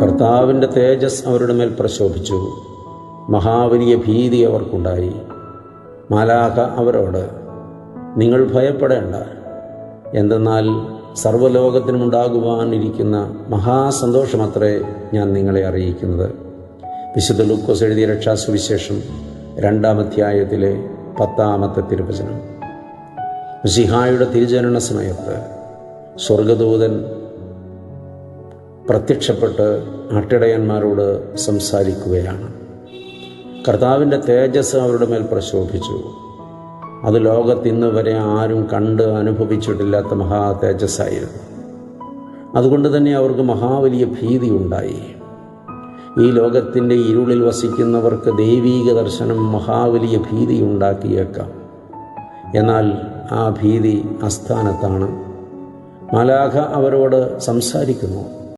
കർത്താവിൻ്റെ തേജസ് അവരുടെ മേൽ പ്രശോഭിച്ചു. മഹാവലിയ ഭീതി അവർക്കുണ്ടായി. മാലാഖ അവരോട്, നിങ്ങൾ ഭയപ്പെടേണ്ട, എന്തെന്നാൽ സർവ്വലോകത്തിനുമുണ്ടാകുവാനിരിക്കുന്ന മഹാസന്തോഷമത്രേ ഞാൻ നിങ്ങളെ അറിയിക്കുന്നത്. വിശുദ്ധ ലൂക്കോസ് എഴുതിയ രക്ഷാസുവിശേഷം 2-ാം അധ്യായത്തിലെ 10-ാമത്തെ തിരുവചനം. മിശിഹായുടെ തിരുജനന സമയത്ത് സ്വർഗദൂതൻ പ്രത്യക്ഷപ്പെട്ട് ആട്ടിടയന്മാരോട് സംസാരിക്കുകയാണ്. കർത്താവിൻ്റെ തേജസ് അവരുടെ മേൽ പ്രശോഭിച്ചു. അത് ലോകത്തിന്ന് വരെ ആരും കണ്ട് അനുഭവിച്ചിട്ടില്ലാത്ത മഹാ തേജസ്സായിരുന്നു. അതുകൊണ്ട് തന്നെ അവർക്ക് മഹാവലിയ ഭീതി ഉണ്ടായി. ഈ ലോകത്തിൻ്റെ ഇരുളിൽ വസിക്കുന്നവർക്ക് ദൈവീക ദർശനം മഹാവലിയ ഭീതി ഉണ്ടാക്കിയേക്കാം. എന്നാൽ ആ ഭീതി അസ്ഥാനത്താണ്. മാലാഖ അവരോട് സംസാരിക്കുന്നു.